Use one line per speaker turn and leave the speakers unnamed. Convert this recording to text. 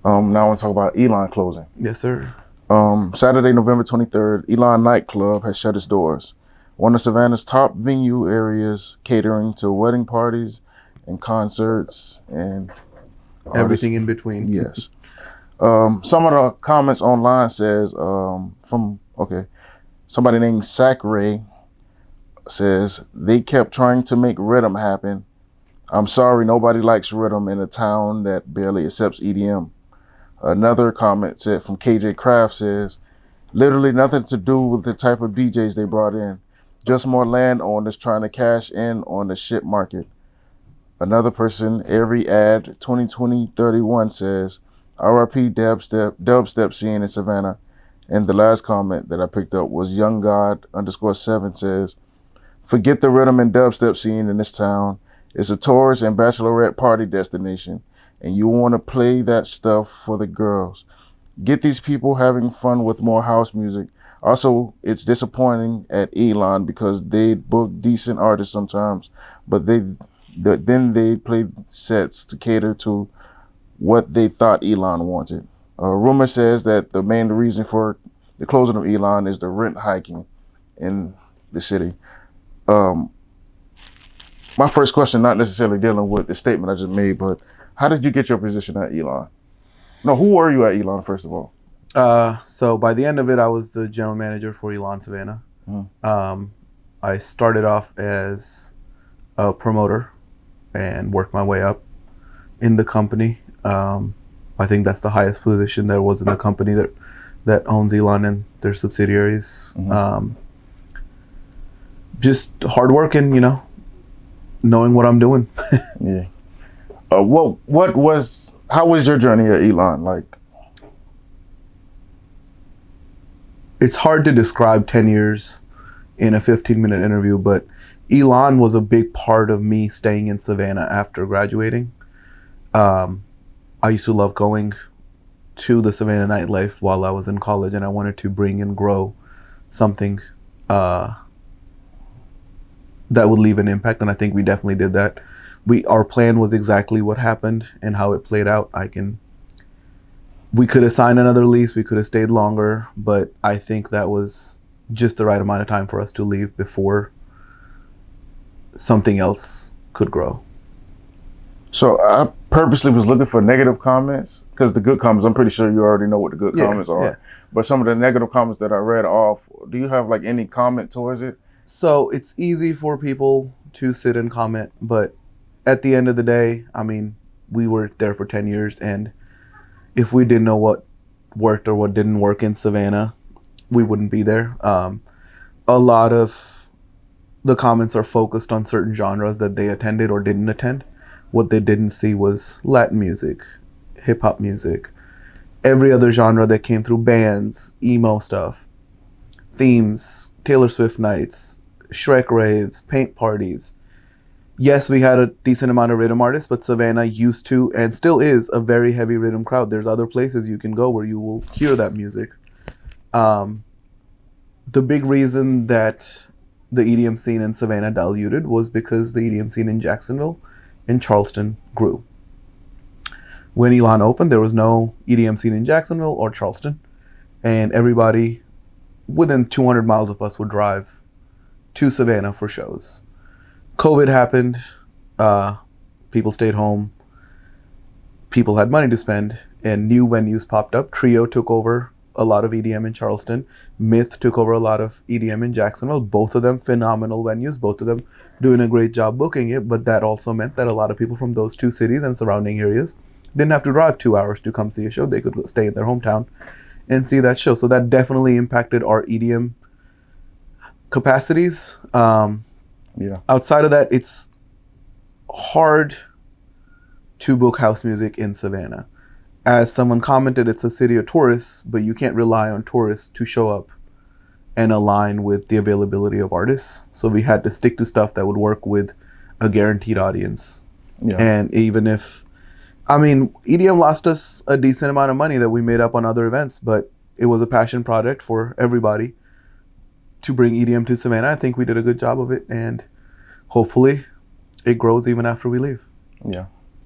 Now I want to talk about ELAN closing.
Yes, sir.
Saturday, November 23rd, ELAN nightclub has shut its doors. One of Savannah's top venue areas, catering to wedding parties and concerts and artists.
Everything in between.
Yes. Some of the comments online says somebody named Sacre says they kept trying to make rhythm happen. I'm sorry, nobody likes rhythm in a town that barely accepts EDM. Another comment said from KJ Craft says, literally nothing to do with the type of DJs they brought in. Just more landowners trying to cash in on the shit market. Another person, every ad 2020-31 says, RIP dubstep scene in Savannah. And the last comment that I picked up was Young God _7 says, forget the rhythm and dubstep scene in this town. It's a tourist and bachelorette party destination, and you want to play that stuff for the girls. Get these people having fun with more house music. Also, it's disappointing at ELAN because they book decent artists sometimes, but then they play sets to cater to what they thought ELAN wanted. Rumor says that the main reason for the closing of ELAN is the rent hiking in the city. My first question, not necessarily dealing with the statement I just made, but how did you get your position at ELAN? No, who were you at ELAN, first of all?
So by the end of it, I was the general manager for ELAN Savannah. I started off as a promoter and worked my way up in the company. I think that's the highest position there was in the company that owns ELAN and their subsidiaries. Just hard work and, knowing what I'm doing.
Yeah. How was your journey at ELAN like?
It's hard to describe 10 years in a 15-minute interview, but ELAN was a big part of me staying in Savannah after graduating. I used to love going to the Savannah nightlife while I was in college, and I wanted to bring and grow something that would leave an impact, and I think we definitely did that. Our plan was exactly what happened and how it played out. We could have signed another lease, we could have stayed longer, but I think that was just the right amount of time for us to leave before something else could grow.
So I purposely was looking for negative comments because the good comments, I'm pretty sure you already know what the good comments are.
Yeah.
But some of the negative comments that I read off, do you have like any comment towards it?
So it's easy for people to sit and comment, but at the end of the day, we were there for 10 years, and if we didn't know what worked or what didn't work in Savannah, we wouldn't be there. A lot of the comments are focused on certain genres that they attended or didn't attend. What they didn't see was Latin music, hip hop music, every other genre that came through, bands, emo stuff, themes, Taylor Swift nights, Shrek raves, paint parties. Yes, we had a decent amount of rhythm artists, but Savannah used to and still is a very heavy rhythm crowd. There's other places you can go where you will hear that music. The big reason that the EDM scene in Savannah diluted was because the EDM scene in Jacksonville and Charleston grew. When ELAN opened, there was no EDM scene in Jacksonville or Charleston, and everybody within 200 miles of us would drive to Savannah for shows. COVID happened, people stayed home, people had money to spend, and new venues popped up. Trio took over a lot of EDM in Charleston. Myth took over a lot of EDM in Jacksonville. Both of them phenomenal venues, both of them doing a great job booking it, but that also meant that a lot of people from those two cities and surrounding areas didn't have to drive 2 hours to come see a show. They could stay in their hometown and see that show. So that definitely impacted our EDM capacities. Outside of that, it's hard to book house music in Savannah. As someone commented, it's a city of tourists, but you can't rely on tourists to show up and align with the availability of artists. So we had to stick to stuff that would work with a guaranteed audience. And even if, EDM lost us a decent amount of money that we made up on other events, but it was a passion project for everybody to bring EDM to Savannah. I think we did a good job of it, and hopefully it grows even after we leave.
Yeah.